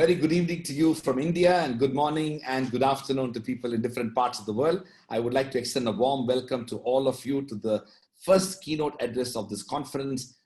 very good evening to you from India, and good morning and good afternoon to people in different parts of the world. I would like to extend a warm welcome to all of you to the first keynote address of this conference.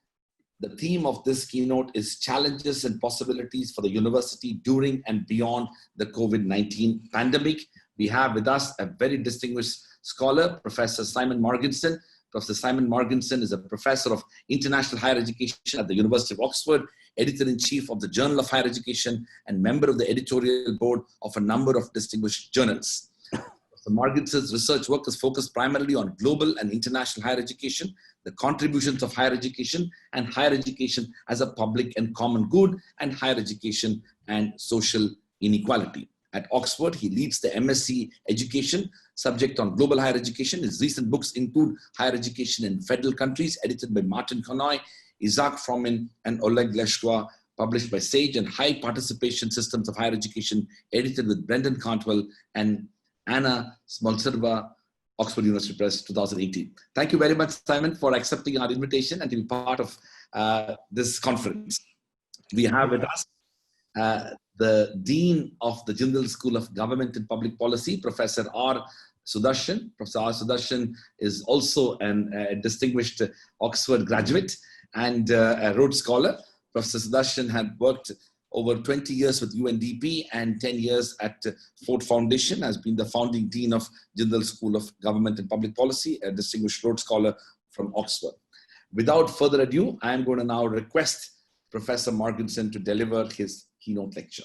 The theme of this keynote is Challenges and Possibilities for the University During and Beyond the COVID-19 Pandemic. We have with us a very distinguished scholar, Professor Simon Morgenstern. Professor Simon Morgenstern is a professor of international higher education at the University of Oxford, editor-in-chief of the Journal of Higher Education, and member of the editorial board of a number of distinguished journals. Professor Morgenstern's research work is focused primarily on global and international higher education, the contributions of higher education, and higher education as a public and common good, and higher education and social inequality. At Oxford, he leads the MSc Education subject on global higher education. His recent books include Higher Education in Federal Countries, edited by Martin Konoy, Isaac Fromin, and Oleg Leshwa, published by SAGE, and High Participation Systems of Higher Education, edited with Brendan Cantwell and Anna Smolcerva, Oxford University Press, 2018. Thank you very much, Simon, for accepting our invitation and to be part of this conference. We have with us the Dean of the Jindal School of Government and Public Policy, Professor R. SUDARSHAN. Professor R. SUDARSHAN is also a distinguished Oxford graduate and a Rhodes Scholar. Professor SUDARSHAN had worked over 20 years with UNDP and 10 years at Ford Foundation, has been the founding Dean of Jindal School of Government and Public Policy, a distinguished Rhodes Scholar from Oxford. Without further ado, I am going to now request Professor Morgenstern to deliver his keynote lecture.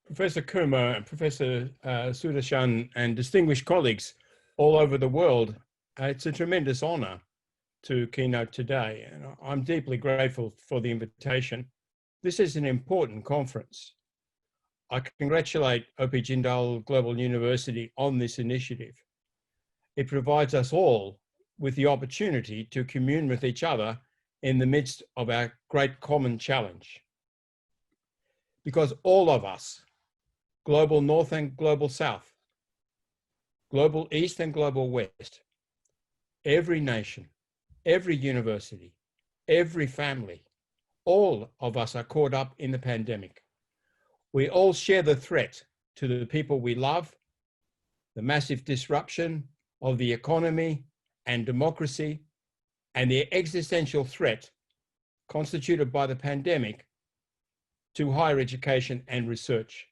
Professor Kumar, Professor SUDARSHAN, and distinguished colleagues all over the world, it's a tremendous honor to keynote today, and I'm deeply grateful for the invitation. This is an important conference. I congratulate OP Jindal Global University on this initiative. It provides us all with the opportunity to commune with each other in the midst of our great common challenge. Because all of us, global North and global South, global East and global West, every nation, every university, every family, all of us are caught up in the pandemic. We all share the threat to the people we love, the massive disruption of the economy and democracy, and the existential threat constituted by the pandemic to higher education and research.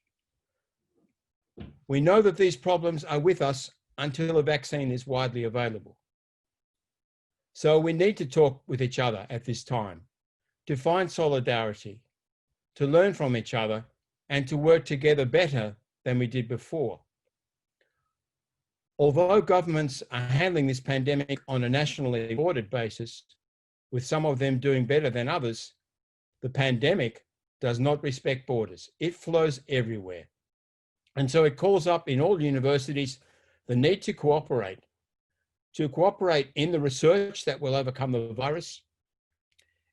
We know that these problems are with us until a vaccine is widely available. So we need to talk with each other at this time, to find solidarity, to learn from each other, and to work together better than we did before. Although governments are handling this pandemic on a nationally ordered basis, with some of them doing better than others, the pandemic does not respect borders. It flows everywhere. And so it calls up in all universities the need to cooperate in the research that will overcome the virus,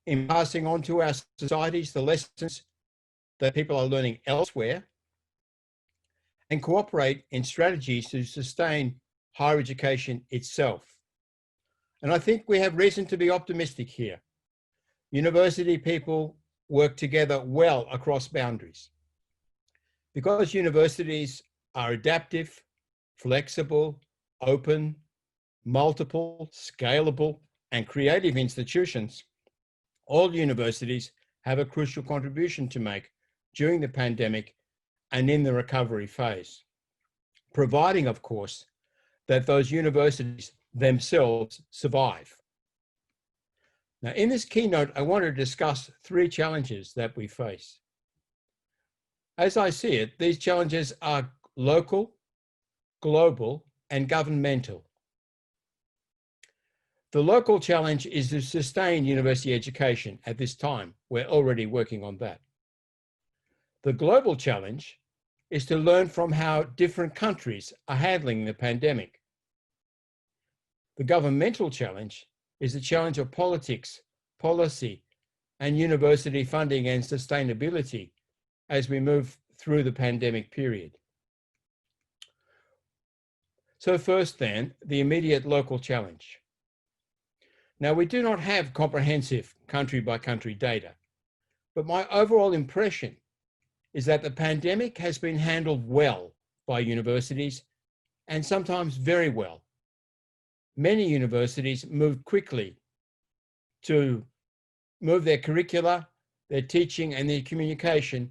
in passing on to our societies the lessons that people are learning elsewhere, and cooperate in strategies to sustain higher education itself. And I think we have reason to be optimistic here. University people work together well across boundaries. Because universities are adaptive, flexible, open, multiple, scalable, and creative institutions, all universities have a crucial contribution to make during the pandemic and in the recovery phase, providing, of course, that those universities themselves survive. Now, in this keynote, I want to discuss three challenges that we face. As I see it, these challenges are local, global, and governmental. The local challenge is to sustain university education at this time. We're already working on that. The global challenge is to learn from how different countries are handling the pandemic. The governmental challenge is the challenge of politics, policy, and university funding and sustainability as we move through the pandemic period. So first then, the immediate local challenge. Now, we do not have comprehensive country-by-country data, but my overall impression is that the pandemic has been handled well by universities, and sometimes very well. Many universities moved quickly to move their curricula, their teaching, and their communication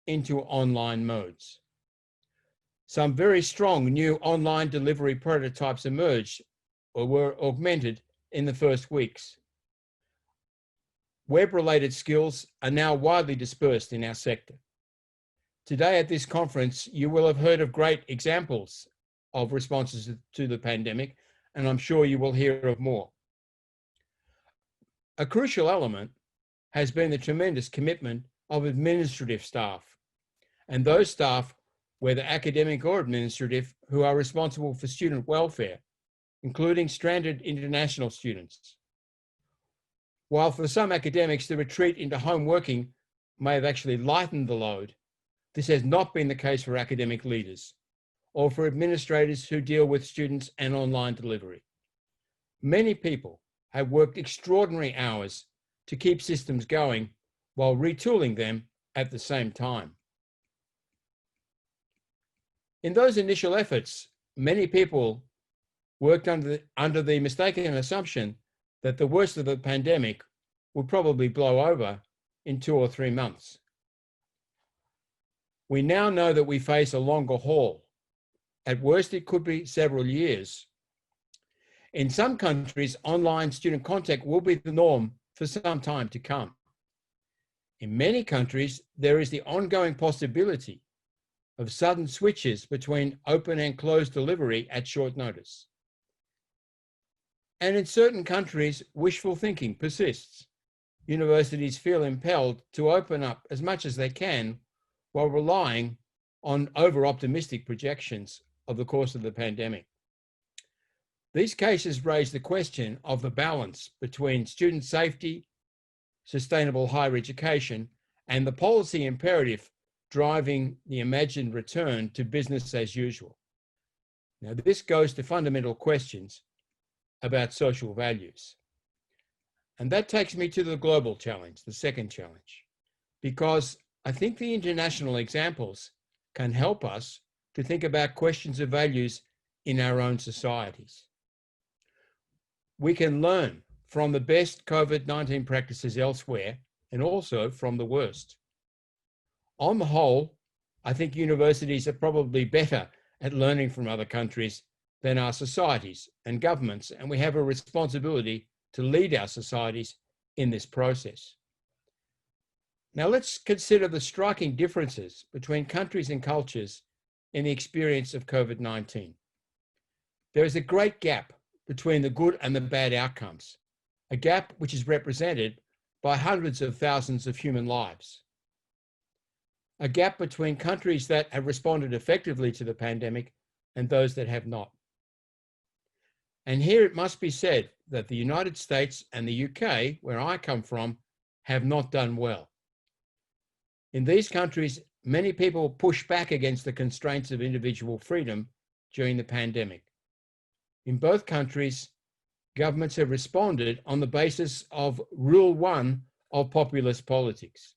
into online modes. Some very strong new online delivery prototypes emerged or were augmented in the first weeks. Web-related skills are now widely dispersed in our sector. Today at this conference, you will have heard of great examples of responses to the pandemic, and I'm sure you will hear of more. A crucial element has been the tremendous commitment of administrative staff, and those staff, whether academic or administrative, who are responsible for student welfare, including stranded international students. While for some academics, the retreat into home working may have actually lightened the load, this has not been the case for academic leaders or for administrators who deal with students and online delivery. Many people have worked extraordinary hours to keep systems going while retooling them at the same time. In those initial efforts, many people worked under the mistaken assumption that the worst of the pandemic would probably blow over in 2 or 3 months. We now know that we face a longer haul. At worst, it could be several years. In some countries, online student contact will be the norm for some time to come. In many countries, there is the ongoing possibility of sudden switches between open and closed delivery at short notice. And in certain countries, wishful thinking persists. Universities feel impelled to open up as much as they can while relying on over-optimistic projections of the course of the pandemic. These cases raise the question of the balance between student safety, sustainable higher education, and the policy imperative driving the imagined return to business as usual. Now, this goes to fundamental questions about social values. And that takes me to the global challenge, the second challenge, because I think the international examples can help us to think about questions of values in our own societies. We can learn from the best COVID-19 practices elsewhere and also from the worst. On the whole, I think universities are probably better at learning from other countries than our societies and governments, and we have a responsibility to lead our societies in this process. Now let's consider the striking differences between countries and cultures in the experience of COVID-19. There is a great gap between the good and the bad outcomes, a gap which is represented by hundreds of thousands of human lives. A gap between countries that have responded effectively to the pandemic and those that have not. And here it must be said that the United States and the UK, where I come from, have not done well. In these countries, many people push back against the constraints of individual freedom during the pandemic. In both countries, governments have responded on the basis of Rule 1 of populist politics.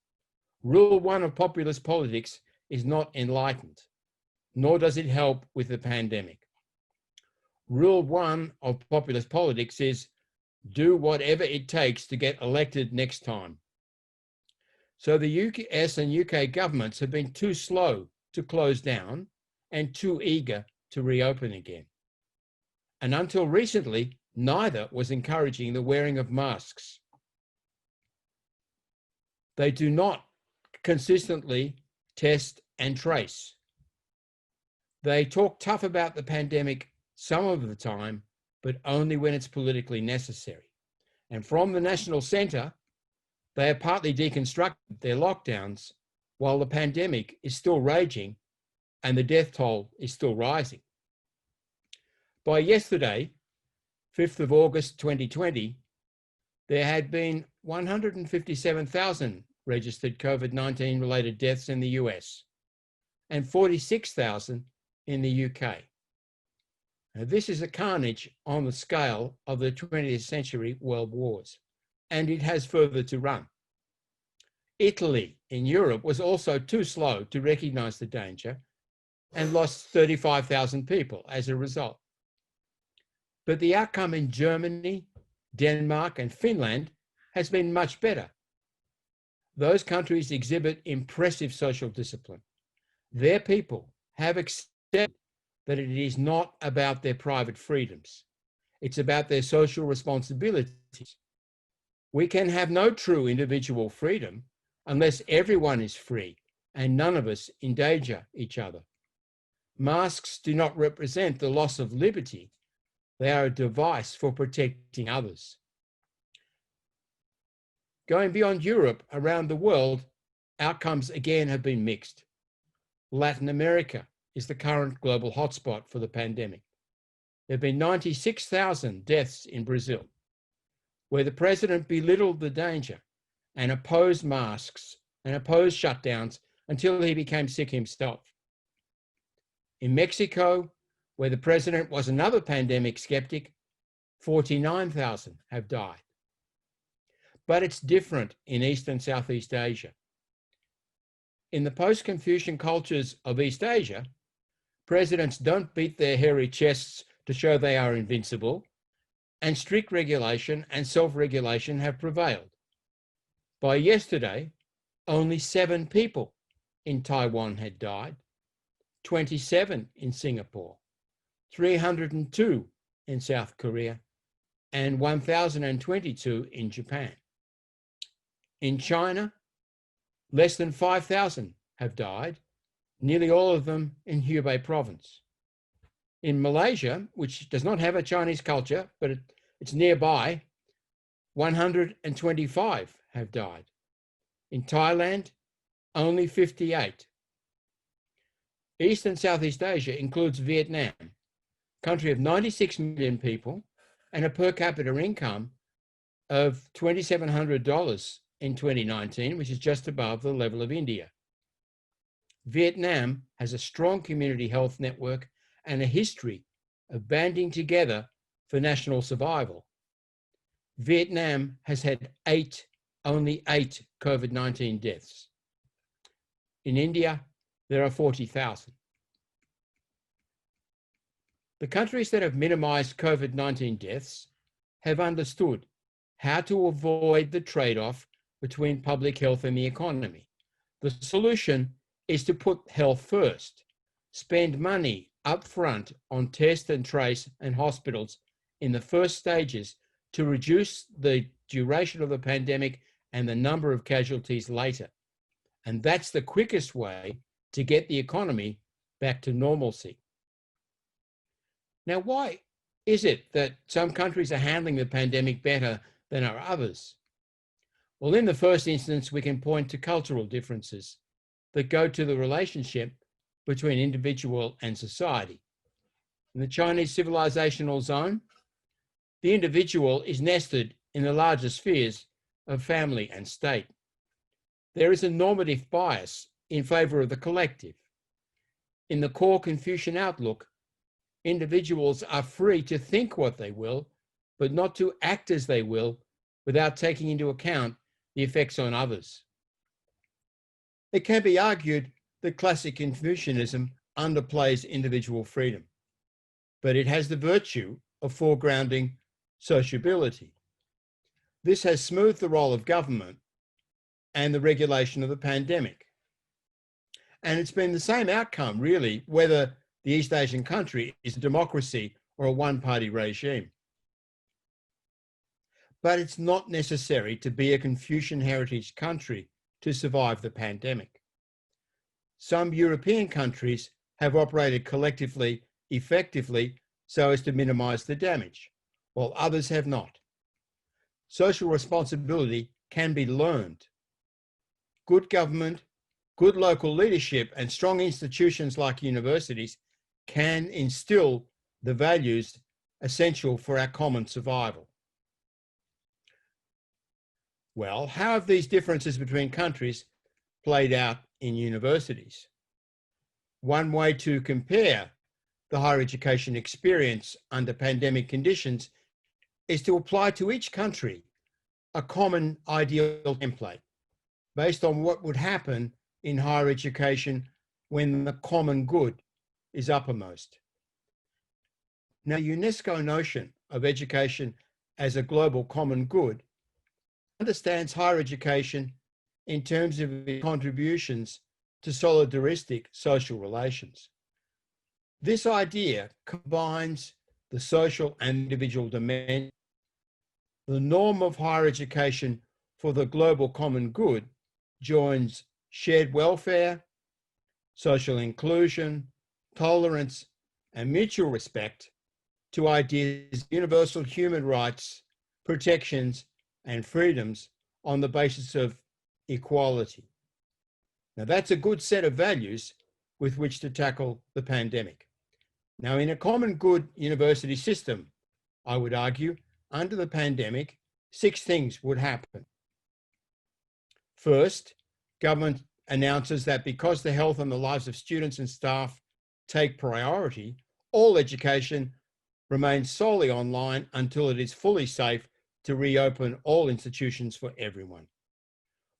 Rule 1 of populist politics is not enlightened, nor does it help with the pandemic. Rule 1 of populist politics is do whatever it takes to get elected next time. So the US and UK governments have been too slow to close down and too eager to reopen again. And until recently, neither was encouraging the wearing of masks. They do not consistently test and trace. They talk tough about the pandemic some of the time, but only when it's politically necessary. And from the National Centre, they have partly deconstructed their lockdowns while the pandemic is still raging and the death toll is still rising. By yesterday, 5th of August 2020, there had been 157,000 registered COVID-19 related deaths in the US and 46,000 in the UK. Now, this is a carnage on the scale of the 20th century world wars, and it has further to run. Italy in Europe was also too slow to recognize the danger and lost 35,000 people as a result. But the outcome in Germany, Denmark, and Finland has been much better. Those countries exhibit impressive social discipline. Their people have accepted that it is not about their private freedoms. It's about their social responsibilities. We can have no true individual freedom unless everyone is free and none of us endanger each other. Masks do not represent the loss of liberty. They are a device for protecting others. Going beyond Europe, around the world, outcomes again have been mixed. Latin America is the current global hotspot for the pandemic. There have been 96,000 deaths in Brazil, where the president belittled the danger and opposed masks and opposed shutdowns until he became sick himself. In Mexico, where the president was another pandemic skeptic, 49,000 have died. But it's different in East and Southeast Asia. In the post-Confucian cultures of East Asia, presidents don't beat their hairy chests to show they are invincible, and strict regulation and self-regulation have prevailed. By yesterday, only 7 people in Taiwan had died, 27 in Singapore, 302 in South Korea, and 1,022 in Japan. In China, less than 5,000 have died, nearly all of them in Hubei province. In Malaysia, which does not have a Chinese culture, but it's nearby, 125 have died. In Thailand, only 58. East and Southeast Asia includes Vietnam, a country of 96 million people and a per capita income of $2,700 in 2019, which is just above the level of India. Vietnam has a strong community health network and a history of banding together for national survival. Vietnam has had only 8 COVID-19 deaths. In India, there are 40,000. The countries that have minimized COVID-19 deaths have understood how to avoid the trade-off between public health and the economy. The solution is to put health first, spend money upfront on test and trace and hospitals in the first stages to reduce the duration of the pandemic and the number of casualties later. And that's the quickest way to get the economy back to normalcy. Now, why is it that some countries are handling the pandemic better than are others? Well, in the first instance, we can point to cultural differences that go to the relationship between individual and society. In the Chinese civilizational zone, the individual is nested in the larger spheres of family and state. There is a normative bias in favor of the collective. In the core Confucian outlook, individuals are free to think what they will, but not to act as they will without taking into account the effects on others. It can be argued that classic Confucianism underplays individual freedom, but it has the virtue of foregrounding sociability. This has smoothed the role of government and the regulation of the pandemic. And it's been the same outcome, really, whether the East Asian country is a democracy or a one-party regime. But it's not necessary to be a Confucian heritage country to survive the pandemic. Some European countries have operated collectively, effectively, so as to minimize the damage, while others have not. Social responsibility can be learned. Good government, good local leadership, and strong institutions like universities can instill the values essential for our common survival. Well, how have these differences between countries played out in universities? One way to compare the higher education experience under pandemic conditions is to apply to each country a common ideal template based on what would happen in higher education when the common good is uppermost. Now, the UNESCO notion of education as a global common good understands higher education in terms of its contributions to solidaristic social relations. This idea combines the social and individual dimension. The norm of higher education for the global common good joins shared welfare, social inclusion, tolerance, and mutual respect to ideas of universal human rights, protections, and freedoms on the basis of equality. Now, that's a good set of values with which to tackle the pandemic. Now, in a common good university system, I would argue, under the pandemic, 6 things would happen. First, government announces that because the health and the lives of students and staff take priority, all education remains solely online until it is fully safe to reopen all institutions for everyone.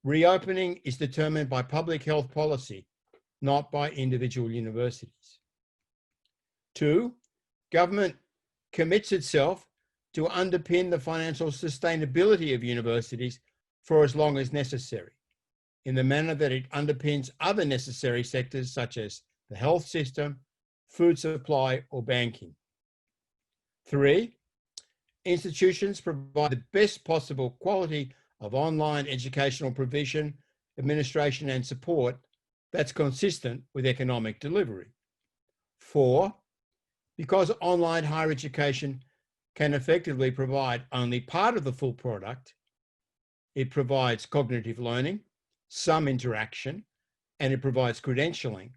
Reopening is determined by public health policy, not by individual universities. 2, government commits itself to underpin the financial sustainability of universities for as long as necessary, in the manner that it underpins other necessary sectors such as the health system, food supply, or banking. 3, institutions provide the best possible quality of online educational provision, administration, and support that's consistent with economic delivery. 4, because online higher education can effectively provide only part of the full product, it provides cognitive learning, some interaction, and it provides credentialing,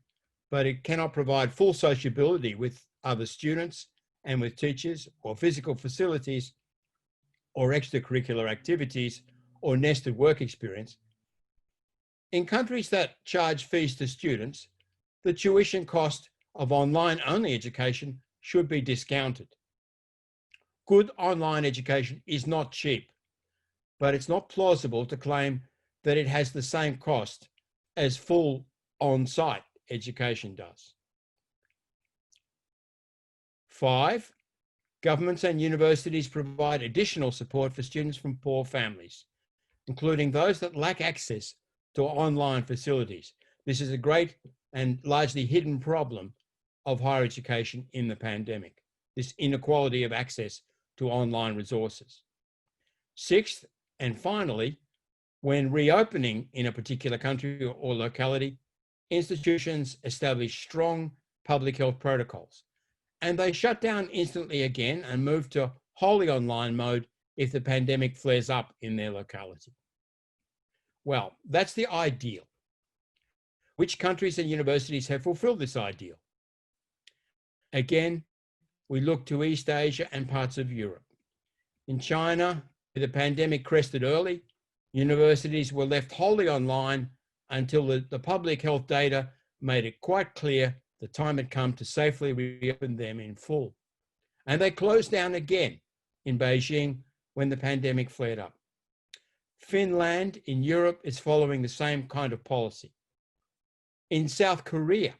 but it cannot provide full sociability with other students and with teachers, or physical facilities, or extracurricular activities, or nested work experience. In countries that charge fees to students, the tuition cost of online-only education should be discounted. Good online education is not cheap, but it's not plausible to claim that it has the same cost as full on-site education does. 5, governments and universities provide additional support for students from poor families, including those that lack access to online facilities. This is a great and largely hidden problem of higher education in the pandemic, this inequality of access to online resources. 6th, and finally, when reopening in a particular country or locality, institutions establish strong public health protocols, and they shut down instantly again and move to wholly online mode if the pandemic flares up in their locality. Well, that's the ideal. Which countries and universities have fulfilled this ideal? Again, we look to East Asia and parts of Europe. In China, the pandemic crested early, universities were left wholly online until the public health data made it quite clear the time had come to safely reopen them in full. And they closed down again in Beijing when the pandemic flared up. Finland in Europe is following the same kind of policy. In South Korea,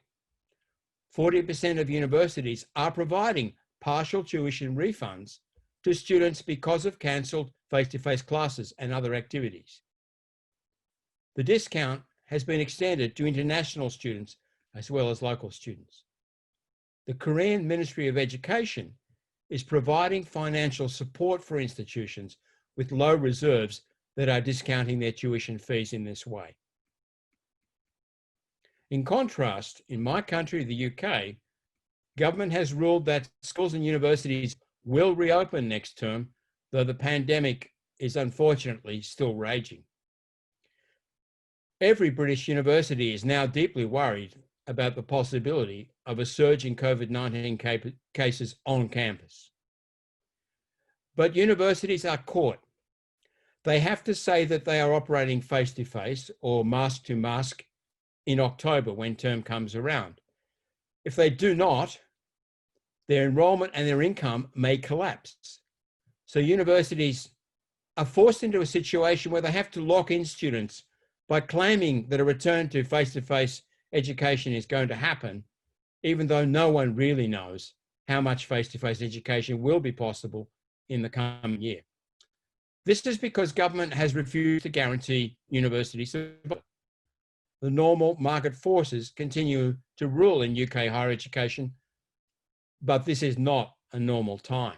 40% of universities are providing partial tuition refunds to students because of cancelled face-to-face classes and other activities. The discount has been extended to international students as well as local students. The Korean Ministry of Education is providing financial support for institutions with low reserves that are discounting their tuition fees in this way. In contrast, in my country, the UK, government has ruled that schools and universities will reopen next term, though the pandemic is unfortunately still raging. Every British university is now deeply worried about the possibility of a surge in COVID-19 cases on campus. But universities are caught. They have to say that they are operating face-to-face or mask-to-mask in October when term comes around. If they do not, their enrollment and their income may collapse. So universities are forced into a situation where they have to lock in students by claiming that a return to face-to-face education is going to happen, even though no one really knows how much face-to-face education will be possible in the coming year. This is because government has refused to guarantee university support. The normal market forces continue to rule in UK higher education, but this is not a normal time.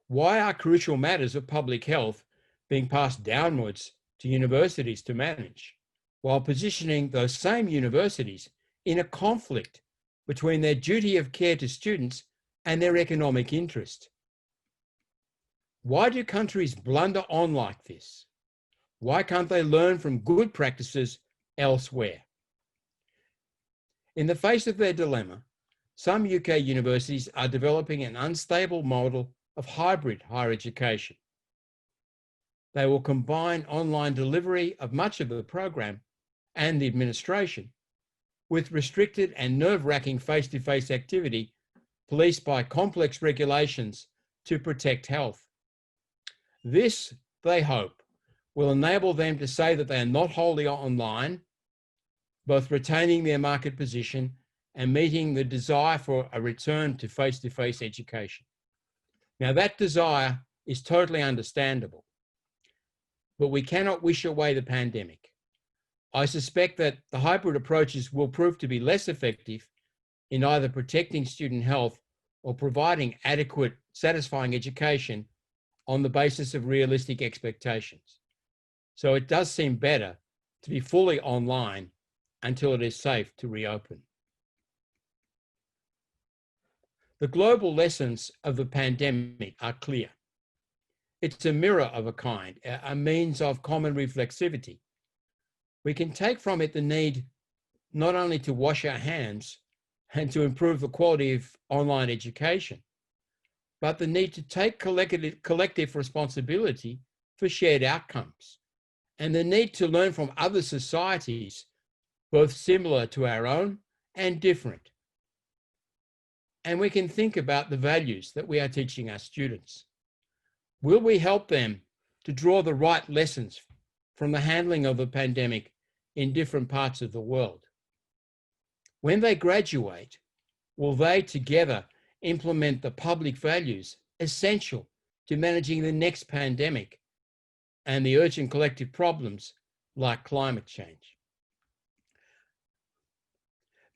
Why are crucial matters of public health being passed downwards to universities to manage, while positioning those same universities in a conflict between their duty of care to students and their economic interest? Why do countries blunder on like this? Why can't they learn from good practices elsewhere? In the face of their dilemma, some UK universities are developing an unstable model of hybrid higher education. They will combine online delivery of much of the program and the administration with restricted and nerve-wracking face-to-face activity policed by complex regulations to protect health. This, they hope, will enable them to say that they are not wholly online, both retaining their market position and meeting the desire for a return to face-to-face education. Now, that desire is totally understandable, but we cannot wish away the pandemic. I suspect that the hybrid approaches will prove to be less effective in either protecting student health or providing adequate, satisfying education on the basis of realistic expectations. So it does seem better to be fully online until it is safe to reopen. The global lessons of the pandemic are clear. It's a mirror of a kind, a means of common reflexivity. We can take from it the need not only to wash our hands and to improve the quality of online education, but the need to take collective responsibility for shared outcomes, and the need to learn from other societies, both similar to our own and different. And we can think about the values that we are teaching our students. Will we help them to draw the right lessons from the handling of the pandemic in different parts of the world? When they graduate, will they together implement the public values essential to managing the next pandemic and the urgent collective problems like climate change?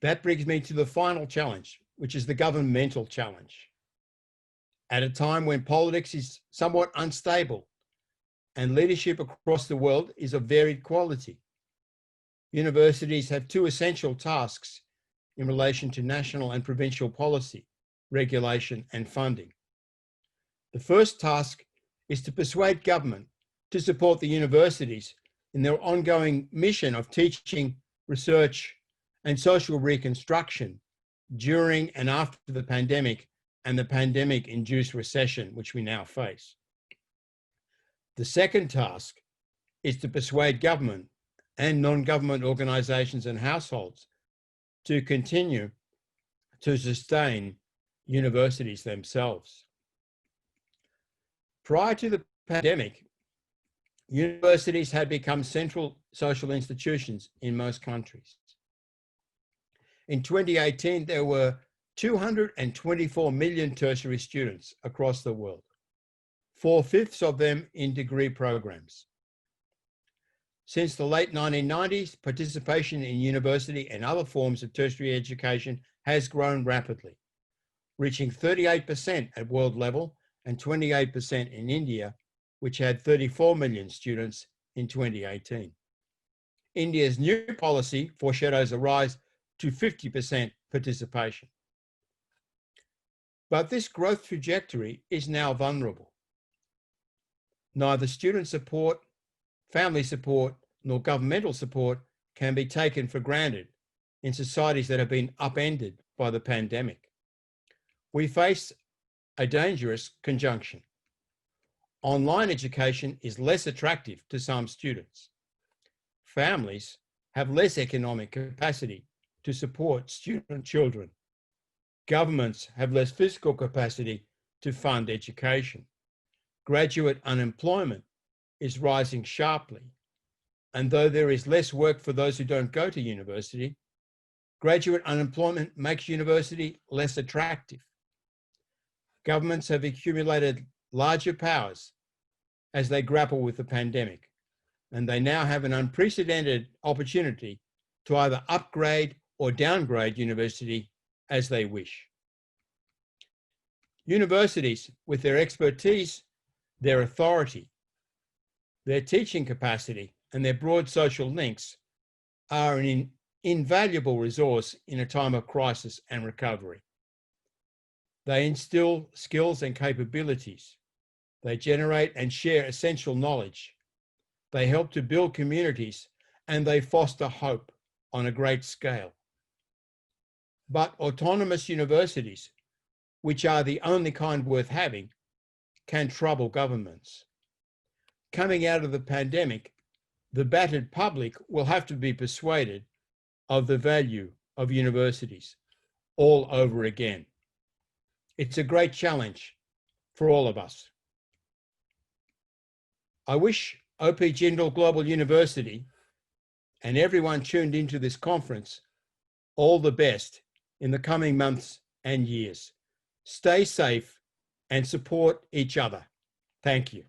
That brings me to the final challenge, which is the governmental challenge. At a time when politics is somewhat unstable and leadership across the world is of varied quality, universities have two essential tasks in relation to national and provincial policy, regulation, and funding. The first task is to persuade government to support the universities in their ongoing mission of teaching, research, and social reconstruction during and after the pandemic and the pandemic-induced recession which we now face. The second task is to persuade government and non-government organisations and households to continue to sustain universities themselves. Prior to the pandemic, universities had become central social institutions in most countries. In 2018, there were 224 million tertiary students across the world, 4/5 of them in degree programs. Since the late 1990s, participation in university and other forms of tertiary education has grown rapidly, reaching 38% at world level and 28% in India, which had 34 million students in 2018. India's new policy foreshadows a rise to 50% participation. But this growth trajectory is now vulnerable. Neither student support, family support, nor governmental support can be taken for granted in societies that have been upended by the pandemic. We face a dangerous conjunction. Online education is less attractive to some students. Families have less economic capacity to support student children. Governments have less fiscal capacity to fund education. Graduate unemployment is rising sharply. And though there is less work for those who don't go to university, graduate unemployment makes university less attractive. Governments have accumulated larger powers as they grapple with the pandemic, and they now have an unprecedented opportunity to either upgrade or downgrade university as they wish. Universities, with their expertise, their authority, their teaching capacity, and their broad social links, are an invaluable resource in a time of crisis and recovery. They instill skills and capabilities. They generate and share essential knowledge. They help to build communities, and they foster hope on a great scale. But autonomous universities, which are the only kind worth having, can trouble governments. Coming out of the pandemic, the battered public will have to be persuaded of the value of universities all over again. It's a great challenge for all of us. I wish OP Jindal Global University and everyone tuned into this conference all the best in the coming months and years. Stay safe and support each other. Thank you.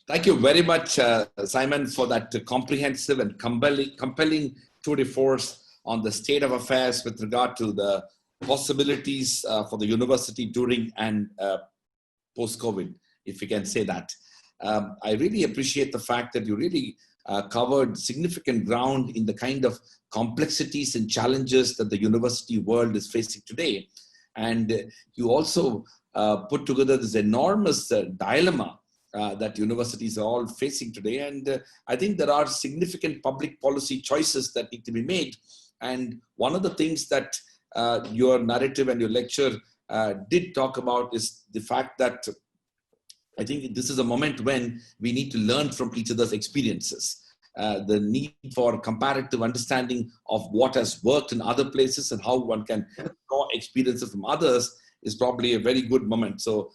Thank you very much, Simon, for that comprehensive and compelling tour de force on the state of affairs with regard to the possibilities for the university during and post-COVID, if we can say that. I really appreciate the fact that you really covered significant ground in the kind of complexities and challenges that the university world is facing today. And you also put together this enormous dilemma that universities are all facing today. And I think there are significant public policy choices that need to be made. And one of the things that your narrative and your lecture did talk about is the fact that I think this is a moment when we need to learn from each other's experiences. The need for comparative understanding of what has worked in other places and how one can draw experiences from others is probably a very good moment. So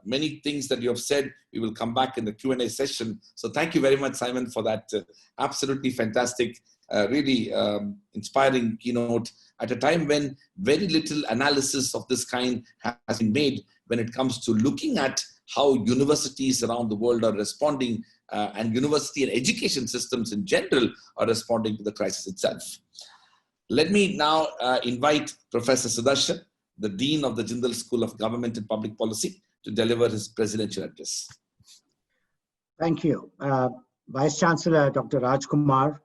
many things that you have said, we will come back in the Q&A session. So thank you very much, Simon, for that absolutely fantastic, really inspiring keynote at a time when very little analysis of this kind has been made when it comes to looking at how universities around the world are responding and university and education systems in general are responding to the crisis itself. Let me now invite Professor SUDARSHAN, the Dean of the Jindal School of Government and Public Policy, to deliver his presidential address. Thank you. Vice-Chancellor Dr. Rajkumar,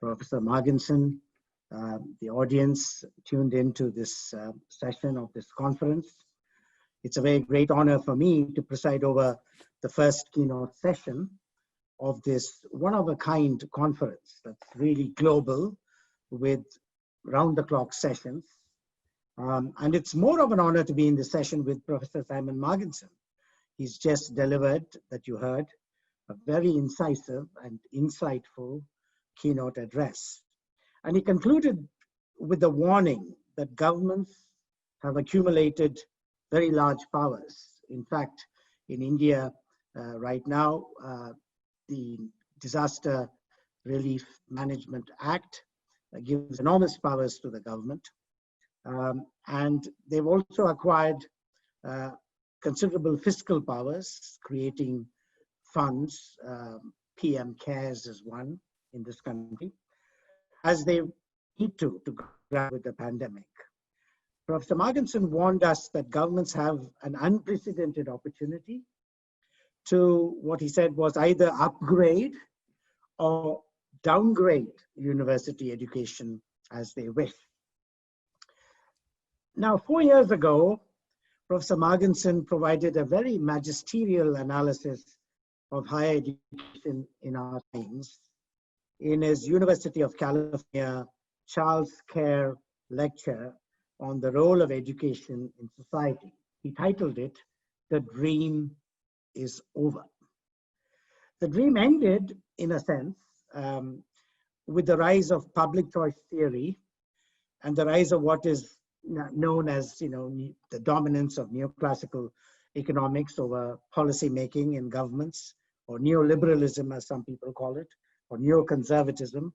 Professor Marginson, the audience tuned into this session of this conference. It's a very great honor for me to preside over the first keynote session of this one-of-a-kind conference that's really global with round-the-clock sessions. And it's more of an honor to be in this session with Professor Simon Marginson. He's just delivered, that you heard, a very incisive and insightful keynote address. And he concluded with a warning that governments have accumulated very large powers. In fact, in India right now, the Disaster Relief Management Act gives enormous powers to the government. And they've also acquired considerable fiscal powers, creating funds. PM CARES is one in this country, as they need to grapple with the pandemic. Professor Marginson warned us that governments have an unprecedented opportunity to, what he said was, either upgrade or downgrade university education as they wish. Now, 4 years ago, Professor Marginson provided a very magisterial analysis of higher education in our times in his University of California Charles Kerr lecture on the role of education in society. He titled it, "The Dream is Over." The dream ended, in a sense, with the rise of public choice theory and the rise of what is known as, the dominance of neoclassical economics over policy making in governments, or neoliberalism, as some people call it, or neoconservatism.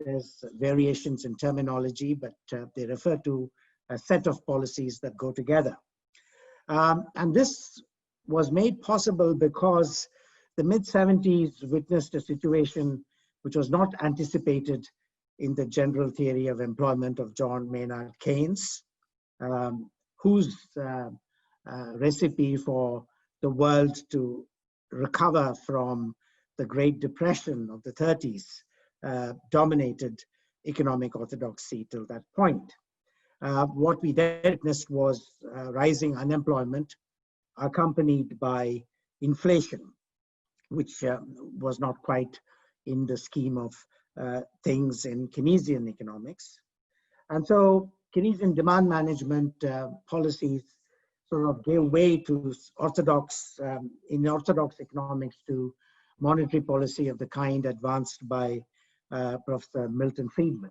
There's variations in terminology, but they refer to a set of policies that go together. And this was made possible because the mid-70s witnessed a situation which was not anticipated in the general theory of employment of John Maynard Keynes, whose recipe for the world to recover from the Great Depression of the 30s dominated economic orthodoxy till that point. What we then witnessed was rising unemployment accompanied by inflation, which was not quite in the scheme of things in Keynesian economics. And so Keynesian demand management policies sort of gave way to in orthodox economics, to monetary policy of the kind advanced by Professor Milton Friedman.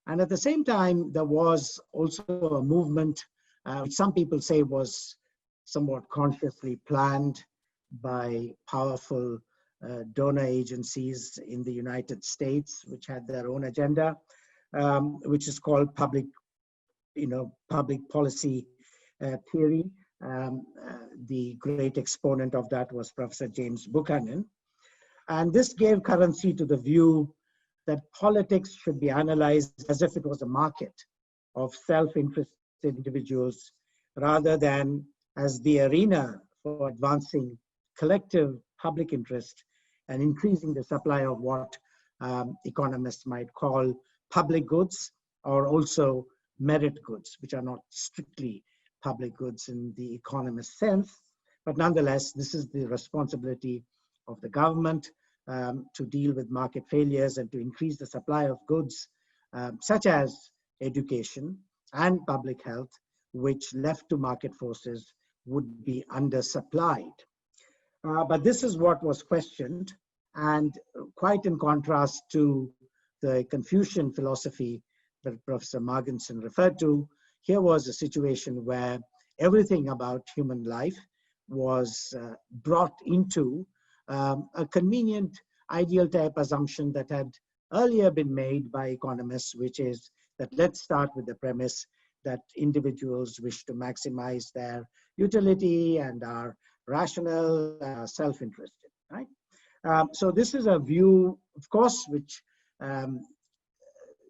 And at the same time, there was also a movement, which some people say was somewhat consciously planned by powerful donor agencies in the United States, which had their own agenda, which is called public policy theory. The great exponent of that was Professor James Buchanan. And this gave currency to the view that politics should be analyzed as if it was a market of self-interested individuals, rather than as the arena for advancing collective public interest and increasing the supply of what economists might call public goods, or also merit goods, which are not strictly public goods in the economist sense. But nonetheless, this is the responsibility of the government to deal with market failures and to increase the supply of goods such as education and public health, which left to market forces would be undersupplied. But this is what was questioned, and quite in contrast to the Confucian philosophy that Professor Marginson referred to, here was a situation where everything about human life was brought into a convenient ideal type assumption that had earlier been made by economists, which is that let's start with the premise that individuals wish to maximize their utility and are rational, self-interested, right? So this is a view, of course, which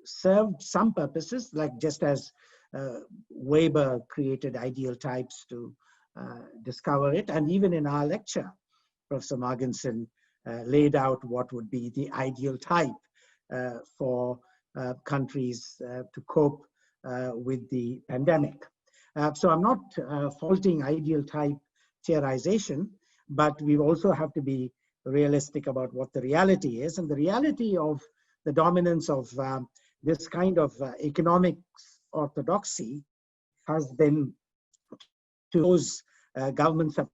served some purposes, like just as Weber created ideal types to discover it. And even in our lecture, Professor Marginson laid out what would be the ideal type for countries to cope with the pandemic. So I'm not faulting ideal type theorization, but we also have to be realistic about what the reality is. And the reality of the dominance of this kind of economics orthodoxy has been to those government support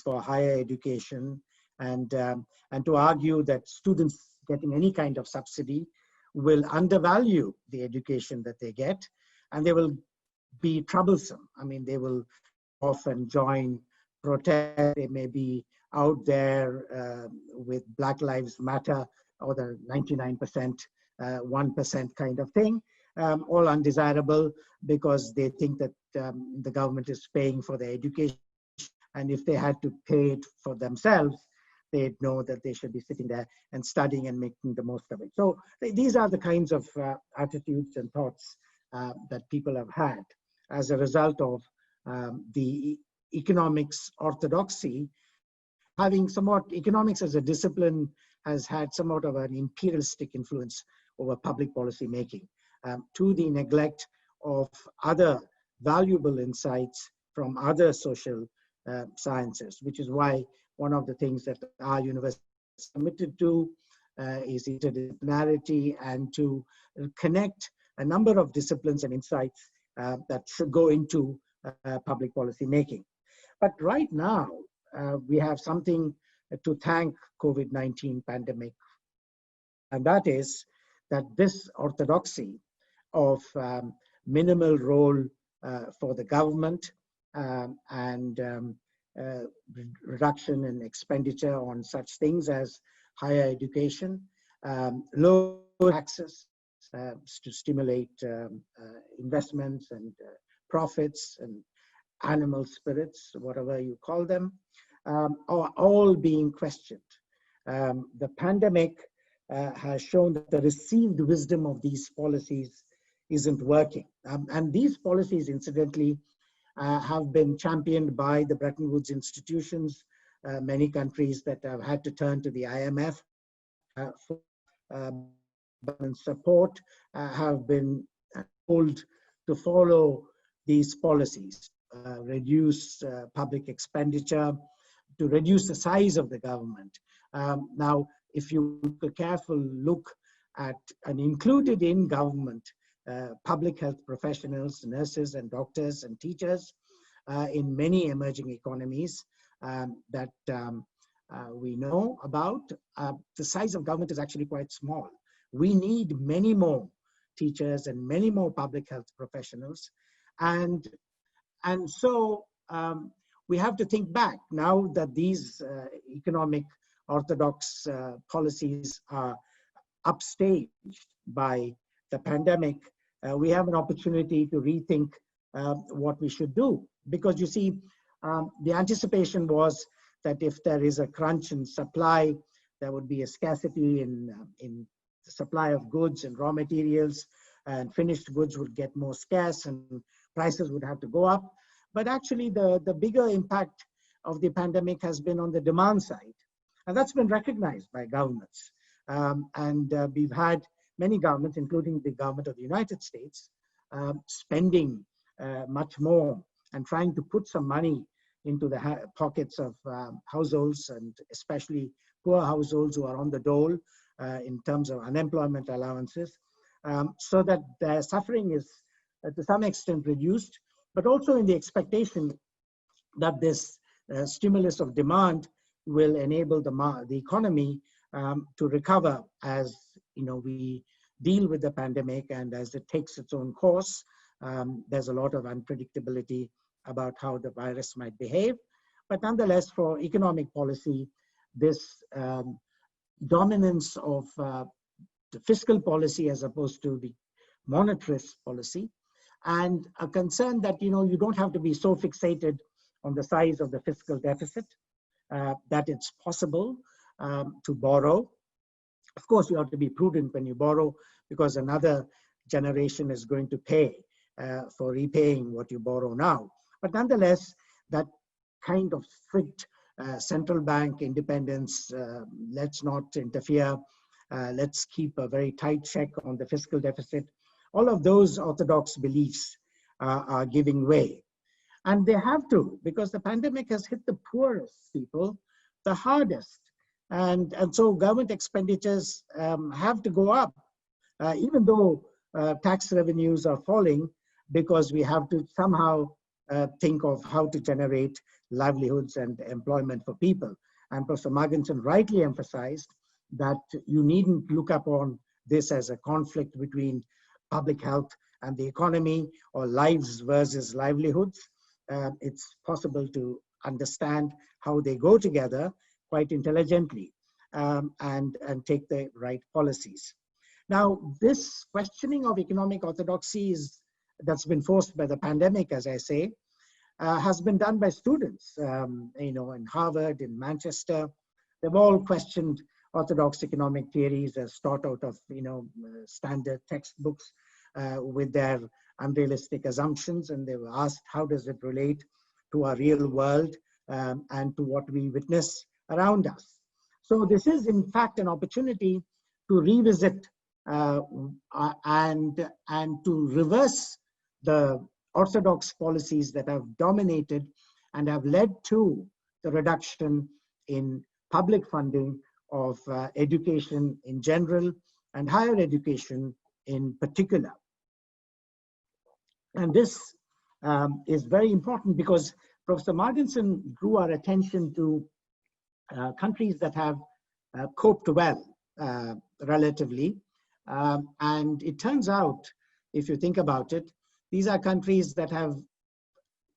for higher education, and to argue that students getting any kind of subsidy will undervalue the education that they get, and they will be troublesome. I mean, they will often join protests. They may be out there with Black Lives Matter or the 99%, 1% kind of thing, all undesirable because they think that the government is paying for their education. And if they had to pay it for themselves, they'd know that they should be sitting there and studying and making the most of it. So these are the kinds of attitudes and thoughts that people have had as a result of the economics orthodoxy having somewhat, economics as a discipline has had somewhat of an imperialistic influence over public policy making, to the neglect of other valuable insights from other social sciences, which is why one of the things that our university is committed to is interdisciplinarity, and to connect a number of disciplines and insights that should go into public policy making. But right now, we have something to thank COVID-19 pandemic, and that is that this orthodoxy of minimal role for the government and reduction in expenditure on such things as higher education, low taxes to stimulate investments and profits and animal spirits, whatever you call them, are all being questioned. The pandemic has shown that the received wisdom of these policies isn't working. And these policies, incidentally, have been championed by the Bretton Woods institutions. Many countries that have had to turn to the IMF for support have been told to follow these policies, reduce public expenditure, to reduce the size of the government. Now, if you take a careful look at and included in government, public health professionals, nurses and doctors and teachers in many emerging economies that we know about, the size of government is actually quite small. We need many more teachers and many more public health professionals. And so we have to think back now that these economic orthodox policies are upstaged by the pandemic. We have an opportunity to rethink what we should do. Because you see, the anticipation was that if there is a crunch in supply, there would be a scarcity in the supply of goods and raw materials, and finished goods would get more scarce and prices would have to go up. But actually the bigger impact of the pandemic has been on the demand side. And that's been recognized by governments. We've had many governments, including the government of the United States, spending much more and trying to put some money into the pockets of households, and especially poor households who are on the dole in terms of unemployment allowances, so that their suffering is to some extent reduced, but also in the expectation that this stimulus of demand will enable the economy to recover as we deal with the pandemic, and as it takes its own course. There's a lot of unpredictability about how the virus might behave. But nonetheless, for economic policy, this dominance of the fiscal policy as opposed to the monetarist policy, and a concern that you don't have to be so fixated on the size of the fiscal deficit, that it's possible to borrow. Of course, you have to be prudent when you borrow, because another generation is going to pay for repaying what you borrow now. But nonetheless, that kind of strict central bank independence, let's not interfere, let's keep a very tight check on the fiscal deficit, all of those orthodox beliefs are giving way. And they have to, because the pandemic has hit the poorest people the hardest. And so government expenditures have to go up, even though tax revenues are falling, because we have to somehow think of how to generate livelihoods and employment for people. And Professor Marginson rightly emphasized that you needn't look upon this as a conflict between public health and the economy, or lives versus livelihoods. It's possible to understand how they go together quite intelligently, and take the right policies. Now, this questioning of economic orthodoxy that's been forced by the pandemic, as I say, has been done by students, in Harvard, in Manchester. They've all questioned orthodox economic theories as taught out of, standard textbooks with their unrealistic assumptions. And they were asked, how does it relate to our real world and to what we witness around us? So this is, in fact, an opportunity to revisit and to reverse the orthodox policies that have dominated and have led to the reduction in public funding of education in general and higher education in particular. And this is very important because Professor Marginson drew our attention to countries that have coped well, relatively, And it turns out, if you think about it, these are countries that have,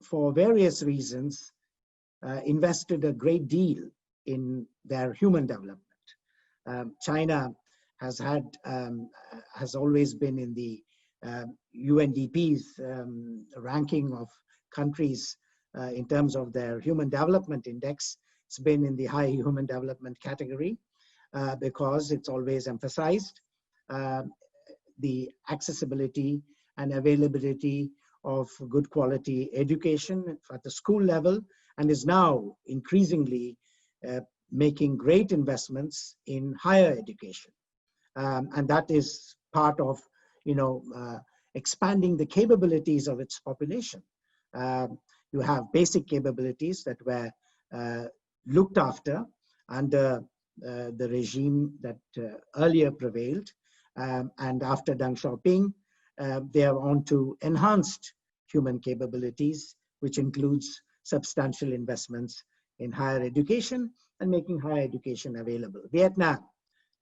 for various reasons, invested a great deal in their human development. China has always been in the UNDP's ranking of countries in terms of their human development index. It's been in the high human development category because it's always emphasized the accessibility and availability of good quality education at the school level, and is now increasingly making great investments in higher education. And that is part of, expanding the capabilities of its population. You have basic capabilities that were looked after under the regime that earlier prevailed. And after Deng Xiaoping, they are on to enhanced human capabilities, which includes substantial investments in higher education and making higher education available. Vietnam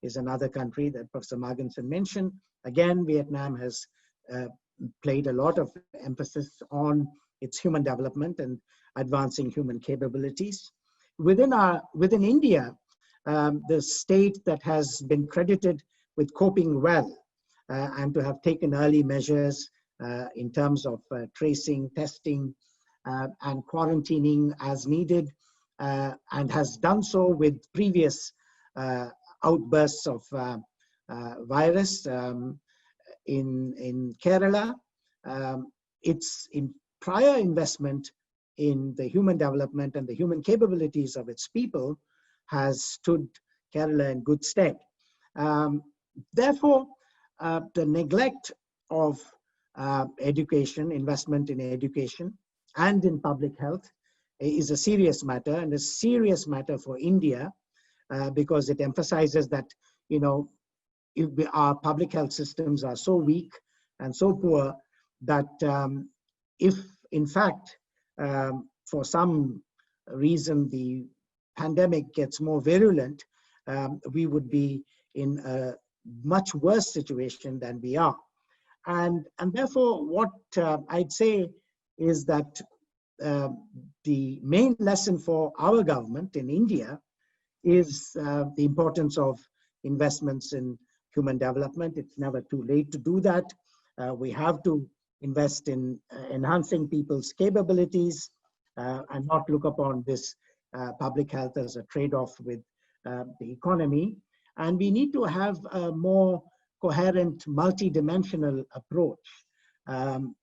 is another country that Professor Marginson mentioned. Again, Vietnam has played a lot of emphasis on its human development and advancing human capabilities. Within India, the state that has been credited with coping well and to have taken early measures in terms of tracing, testing, and quarantining as needed, and has done so with previous outbursts of virus in Kerala. Its prior investment in the human development and the human capabilities of its people has stood Kerala in good stead. Therefore, the neglect of education, investment in education and in public health is a serious matter, and a serious matter for India because it emphasizes that, if our public health systems are so weak and so poor that if in fact for some reason the pandemic gets more virulent, we would be in a much worse situation than we are. And therefore, what I'd say is that the main lesson for our government in India is the importance of investments in human development. It's never too late to do that. We have to invest in enhancing people's capabilities and not look upon this public health as a trade-off with the economy. And we need to have a more coherent, multidimensional approach. And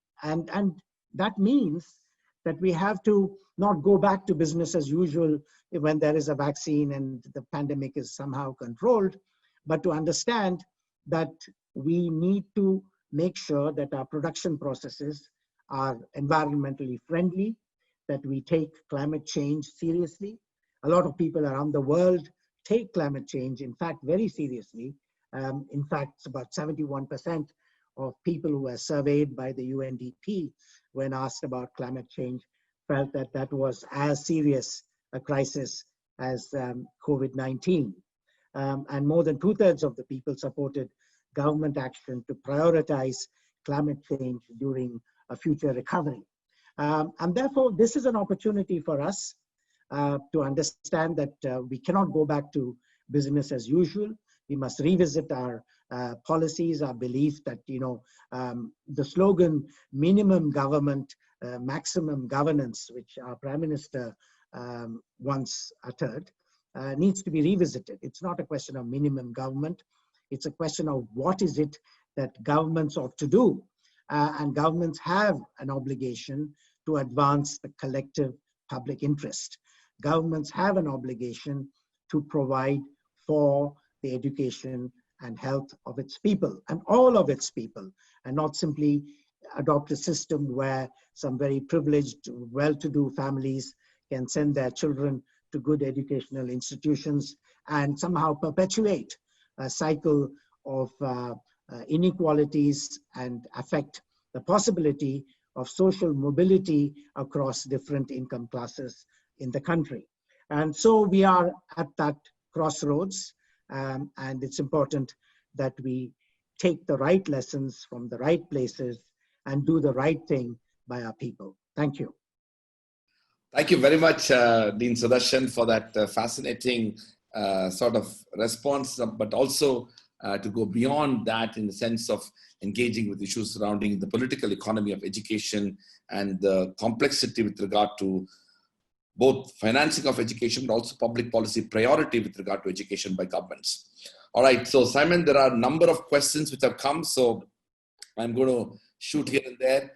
that means that we have to not go back to business as usual when there is a vaccine and the pandemic is somehow controlled, but to understand that we need to make sure that our production processes are environmentally friendly, that we take climate change seriously. A lot of people around the world take climate change, in fact, very seriously. In fact, about 71% of people who were surveyed by the UNDP when asked about climate change felt that that was as serious a crisis as COVID-19. And more than 2/3 of the people supported government action to prioritize climate change during a future recovery. And therefore, this is an opportunity for us to understand that we cannot go back to business as usual. We must revisit our policies, our belief that, the slogan, minimum government, maximum governance, which our Prime Minister once uttered, needs to be revisited. It's not a question of minimum government. It's a question of what is it that governments ought to do. And governments have an obligation to advance the collective public interest. Governments have an obligation to provide for the education and health of its people and all of its people, and not simply adopt a system where some very privileged, well-to-do families can send their children to good educational institutions and somehow perpetuate a cycle of inequalities and affect the possibility of social mobility across different income classes in the country. And so we are at that crossroads, and it's important that we take the right lessons from the right places and do the right thing by our people. Thank you. Thank you very much, Dean Sudarshan, for that fascinating sort of response, but also to go beyond that in the sense of engaging with issues surrounding the political economy of education and the complexity with regard to both financing of education, but also public policy priority with regard to education by governments. All right, so Simon, there are a number of questions which have come, so I'm going to shoot here and there.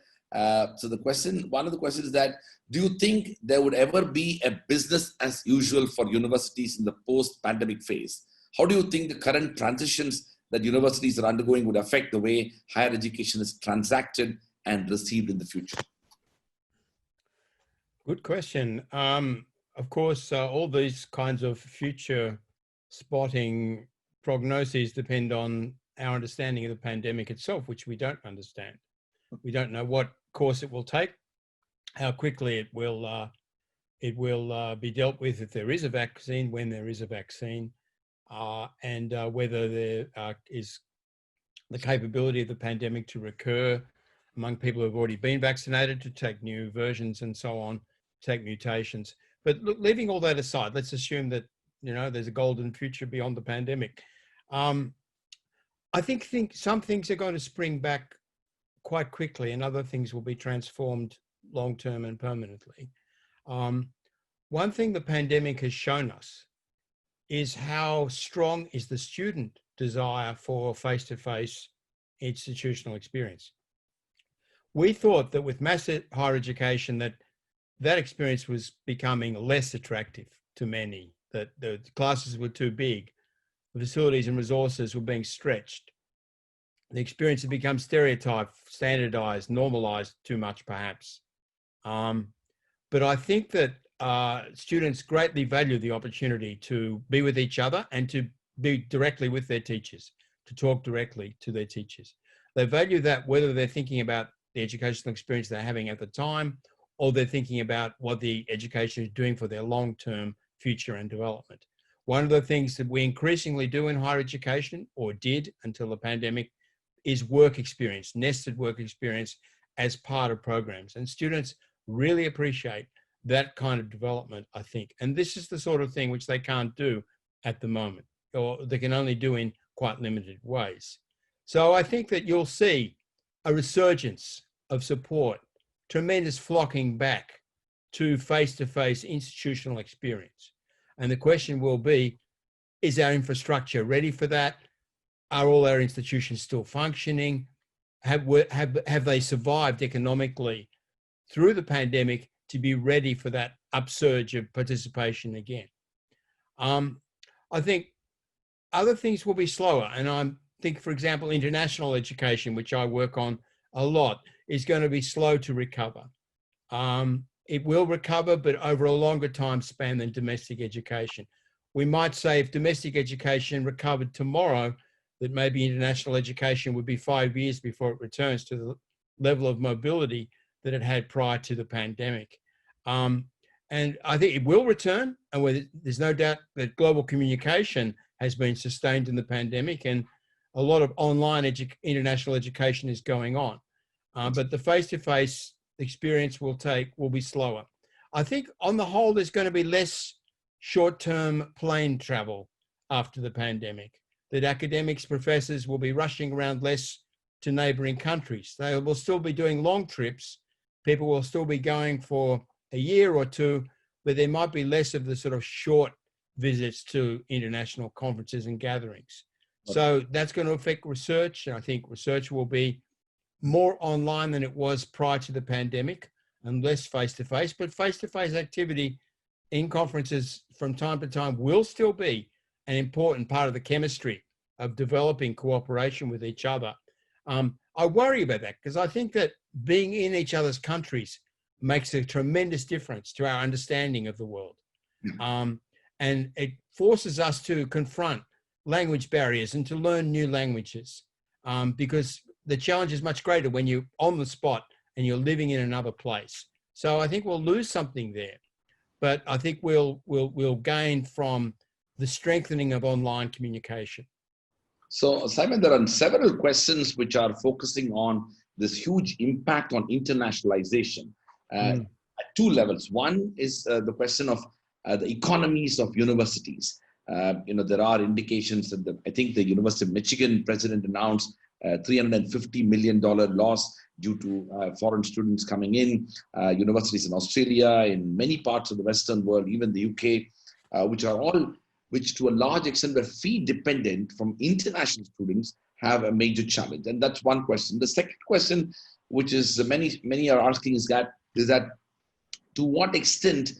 So one of the questions is that, do you think there would ever be a business as usual for universities in the post-pandemic phase? How do you think the current transitions that universities are undergoing would affect the way higher education is transacted and received in the future? Good question. Of course, all these kinds of future spotting prognoses depend on our understanding of the pandemic itself, which we don't understand. We don't know what course it will take, how quickly it will be dealt with if there is a vaccine, when there is a vaccine, and whether there is the capability of the pandemic to recur among people who have already been vaccinated, to take new versions and so on, take mutations. But look, leaving all that aside, let's assume that, you know, there's a golden future beyond the pandemic. I think some things are going to spring back quite quickly, and other things will be transformed long-term and permanently. One thing the pandemic has shown us is how strong is the student desire for face-to-face institutional experience. We thought that with massive higher education that experience was becoming less attractive to many, that the classes were too big, the facilities and resources were being stretched. The experience had become stereotyped, standardized, normalized too much perhaps. But I think that students greatly value the opportunity to be with each other and to be directly with their teachers, to talk directly to their teachers. They value that whether they're thinking about the educational experience they're having at the time, or they're thinking about what the education is doing for their long-term future and development. One of the things that we increasingly do in higher education, or did until the pandemic, is work experience, nested work experience as part of programs. And students really appreciate that kind of development, I think. And this is the sort of thing which they can't do at the moment, or they can only do in quite limited ways. So I think that you'll see a resurgence of support, tremendous flocking back to face-to-face institutional experience. And the question will be, is our infrastructure ready for that? Are all our institutions still functioning? Have they survived economically through the pandemic to be ready for that upsurge of participation again? I think other things will be slower. And I think, for example, international education, which I work on a lot, is going to be slow to recover. It will recover, but over a longer time span than domestic education. We might say if domestic education recovered tomorrow, that maybe international education would be 5 years before it returns to the level of mobility that it had prior to the pandemic. And I think it will return, and there's no doubt that global communication has been sustained in the pandemic, and a lot of online international education is going on. But the face-to-face experience will be slower. I think on the whole, there's going to be less short-term plane travel after the pandemic, that academics, professors will be rushing around less to neighboring countries. They will still be doing long trips. People will still be going for a year or two, but there might be less of the sort of short visits to international conferences and gatherings. So that's going to affect research. And I think research will be more online than it was prior to the pandemic and less face-to-face, but face-to-face activity in conferences from time to time will still be an important part of the chemistry of developing cooperation with each other. I worry about that because I think that being in each other's countries makes a tremendous difference to our understanding of the world. And it forces us to confront language barriers and to learn new languages because the challenge is much greater when you're on the spot and you're living in another place. So I think we'll lose something there, but I think we'll gain from the strengthening of online communication. So, Simon, there are several questions which are focusing on this huge impact on internationalization at two levels. One is the question of the economies of universities. There are indications that I think the University of Michigan president announced $350 million loss due to foreign students coming in. Universities in Australia, in many parts of the Western world, even the UK, which to a large extent were fee dependent from international students, have a major challenge. And that's one question. The second question, which is many are asking, is that to what extent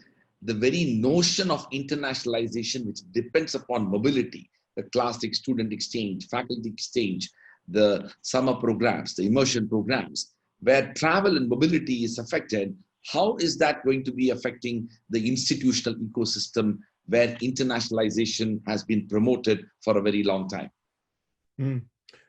the very notion of internationalization, which depends upon mobility, the classic student exchange, faculty exchange, the summer programs, the immersion programs, where travel and mobility is affected, how is that going to be affecting the institutional ecosystem where internationalization has been promoted for a very long time?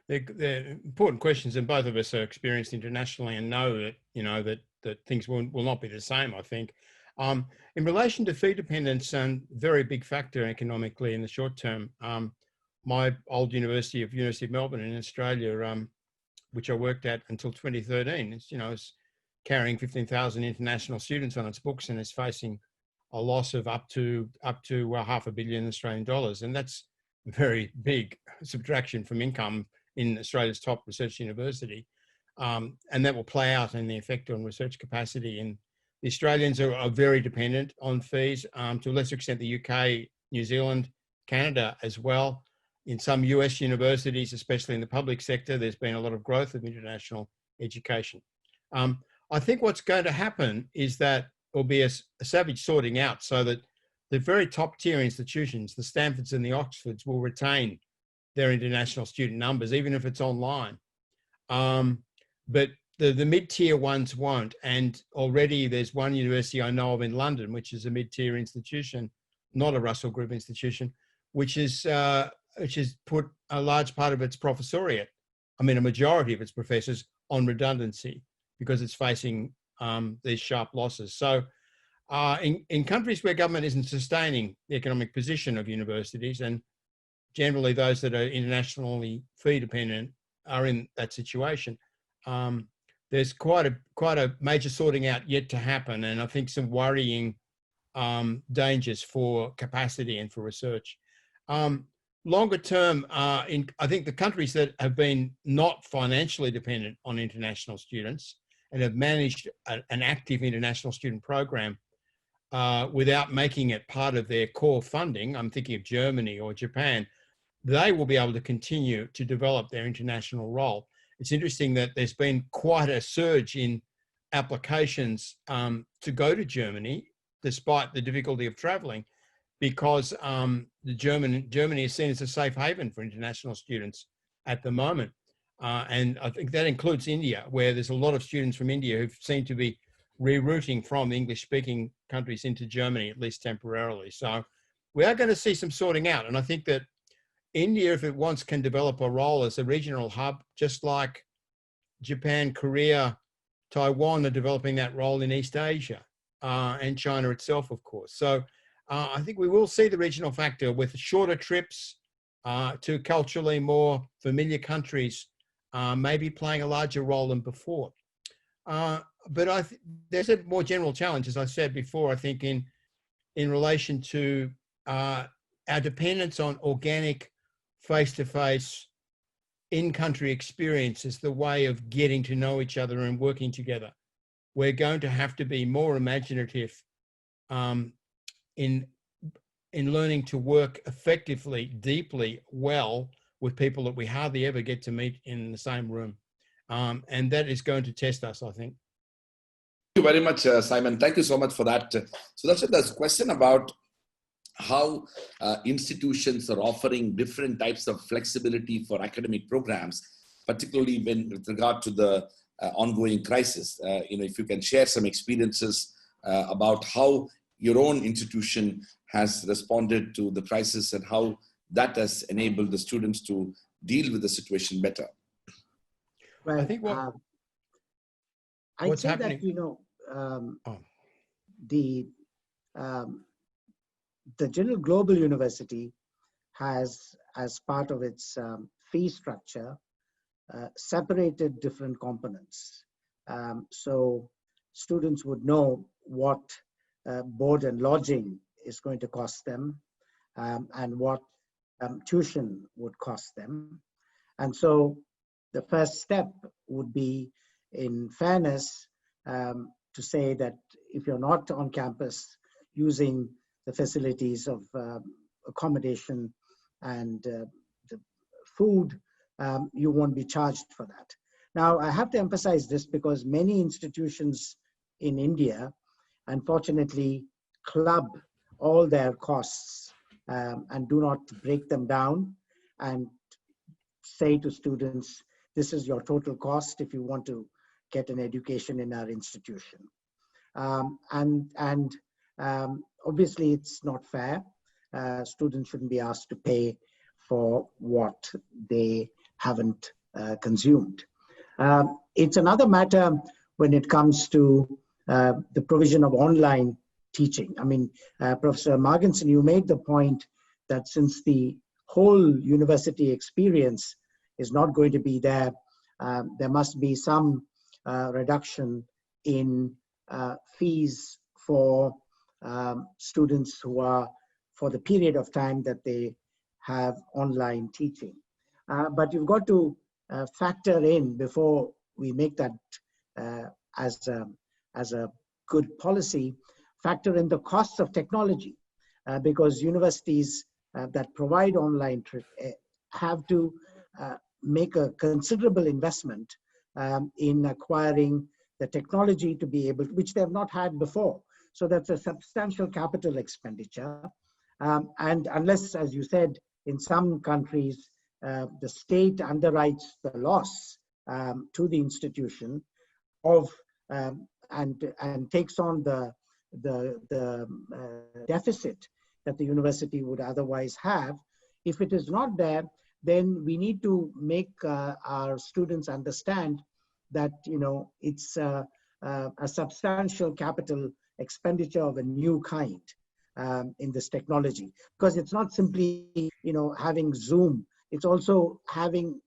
They're important questions, and both of us are experienced internationally and know that that things will not be the same, I think. In relation to fee dependence, very big factor economically in the short term. My old University of Melbourne in Australia, which I worked at until 2013, is carrying 15,000 international students on its books and is facing a loss of up to $500 million Australian dollars, and that's a very big subtraction from income in Australia's top research university, and that will play out in the effect on research capacity. And the Australians are very dependent on fees, to a lesser extent the UK, New Zealand, Canada as well. In some US universities, especially in the public sector, there's been a lot of growth of international education. I think what's going to happen is that there'll be a savage sorting out, so that the very top tier institutions, the Stanfords and the Oxfords, will retain their international student numbers, even if it's online. But the mid-tier ones won't. And already there's one university I know of in London, which is a mid-tier institution, not a Russell Group institution, which has put a large part of its professoriate, a majority of its professors, on redundancy because it's facing these sharp losses. So in countries where government isn't sustaining the economic position of universities, and generally those that are internationally fee dependent are in that situation, there's quite a major sorting out yet to happen, and I think some worrying dangers for capacity and for research. Longer term, I think the countries that have been not financially dependent on international students and have managed an active international student program without making it part of their core funding, I'm thinking of Germany or Japan, they will be able to continue to develop their international role. It's interesting that there's been quite a surge in applications to go to Germany, despite the difficulty of traveling, because Germany is seen as a safe haven for international students at the moment. And I think that includes India, where there's a lot of students from India who seem to be rerouting from English-speaking countries into Germany, at least temporarily. So we are going to see some sorting out. And I think that India, if it wants, can develop a role as a regional hub, just like Japan, Korea, Taiwan are developing that role in East Asia, and China itself, of course. So I think we will see the regional factor with shorter trips to culturally more familiar countries, maybe playing a larger role than before. But there's a more general challenge, as I said before, I think in relation to our dependence on organic, face-to-face, in-country experience as the way of getting to know each other and working together. We're going to have to be more imaginative in learning to work effectively, deeply, well with people that we hardly ever get to meet in the same room. And that is going to test us, I think. Thank you very much, Simon. Thank you so much for that. So that's it. There's a question about how institutions are offering different types of flexibility for academic programs, particularly with regard to the ongoing crisis. If you can share some experiences about how your own institution has responded to the crisis and how that has enabled the students to deal with the situation better. Well, I think I'd say happening? That, the Jindal Global University has, as part of its fee structure separated different components. So students would know what board and lodging is going to cost them, and what tuition would cost them. And so the first step would be, in fairness, to say that if you're not on campus using the facilities of accommodation and the food, you won't be charged for that. Now, I have to emphasize this because many institutions in India, unfortunately, club all their costs and do not break them down and say to students, this is your total cost if you want to get an education in our institution. Obviously, it's not fair. Students shouldn't be asked to pay for what they haven't consumed. It's another matter when it comes to the provision of online teaching. I mean, Professor Marginson, you made the point that since the whole university experience is not going to be there, there must be some reduction in fees for students who are, for the period of time that they have online teaching. But you've got to factor in, before we make that as a good policy, factor in the costs of technology, because universities that provide online have to make a considerable investment in acquiring the technology to be able to, which they have not had before. So that's a substantial capital expenditure. And unless, as you said, in some countries, the state underwrites the loss to the institution of and takes on the deficit that the university would otherwise have. If it is not there, then we need to make our students understand that, you know, it's a substantial capital expenditure of a new kind in this technology, because it's not simply, you know, having Zoom. It's also having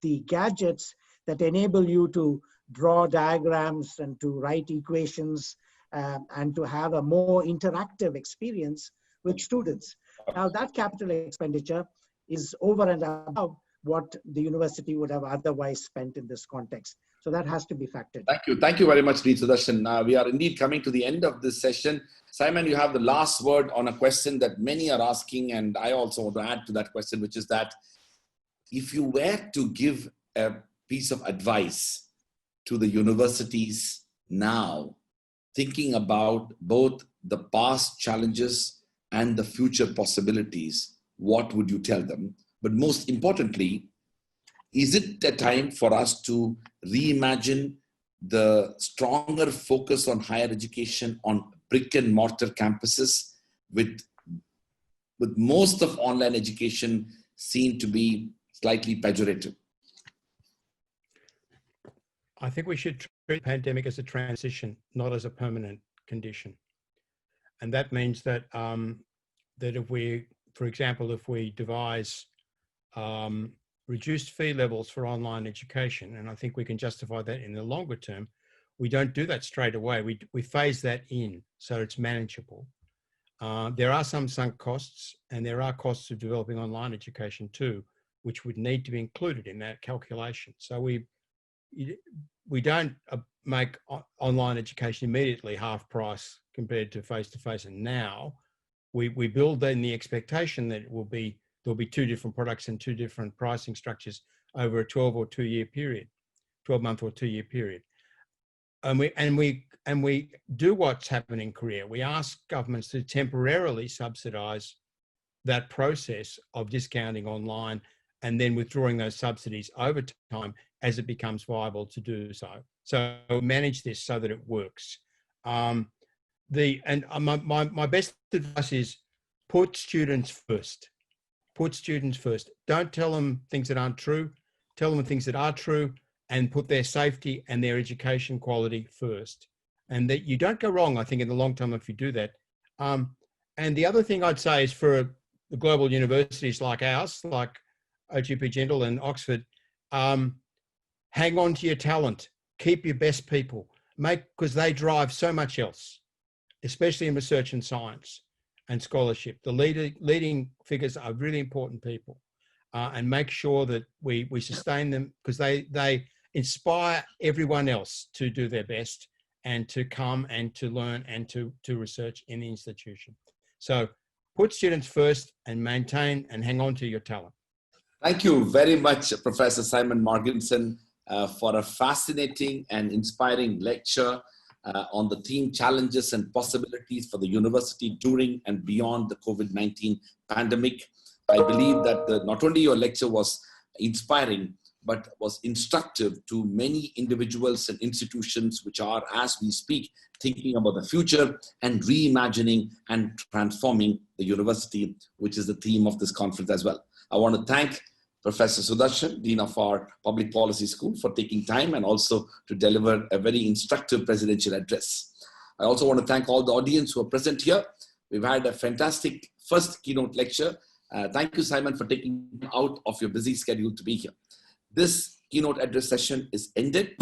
the gadgets that enable you to draw diagrams and to write equations and to have a more interactive experience with students. Now, that capital expenditure is over and above what the university would have otherwise spent in this context. So that has to be factored. Thank you. Thank you very much, SUDARSHAN. We are indeed coming to the end of this session. Simon, you have the last word on a question that many are asking, and I also want to add to that question, which is that if you were to give a piece of advice to the universities now, thinking about both the past challenges and the future possibilities, what would you tell them? But most importantly, is it a time for us to reimagine the stronger focus on higher education on brick and mortar campuses, with most of online education seen to be slightly pejorative? I think we should treat the pandemic as a transition, not as a permanent condition. And that means that that if we, for example, if we devise reduced fee levels for online education, and I think we can justify that in the longer term, we don't do that straight away. We phase that in so it's manageable. There are some sunk costs, and there are costs of developing online education too, which would need to be included in that calculation. So we don't make online education immediately half price compared to face-to-face. And now we build in the expectation that it will be, there'll be two different products and two different pricing structures over a 12 or 2 year period, 12-month or 2 year period. And we do what's happened in Korea. We ask governments to temporarily subsidize that process of discounting online and then withdrawing those subsidies over time as it becomes viable to do so. So manage this so that it works. My best advice is put students first. Put students first. Don't tell them things that aren't true. Tell them things that are true, and put their safety and their education quality first. And that you don't go wrong, I think, in the long term if you do that. And the other thing I'd say is for the global universities like ours, like OGP Jindal and Oxford, hang on to your talent, keep your best people, because they drive so much else, especially in research and science and scholarship. The leading figures are really important people, and make sure that we sustain them, because they inspire everyone else to do their best and to come and to learn and to research in the institution. So put students first and maintain and hang on to your talent. Thank you very much, Professor Simon Morgenstern, for a fascinating and inspiring lecture on the theme challenges and possibilities for the university during and beyond the COVID-19 pandemic. I believe that not only your lecture was inspiring, but was instructive to many individuals and institutions which are, as we speak, thinking about the future and reimagining and transforming the university, which is the theme of this conference as well. I want to thank Professor SUDARSHAN, Dean of our Public Policy School, for taking time and also to deliver a very instructive presidential address. I also want to thank all the audience who are present here. We've had a fantastic first keynote lecture. Thank you, Simon, for taking out of your busy schedule to be here. This keynote address session is ended.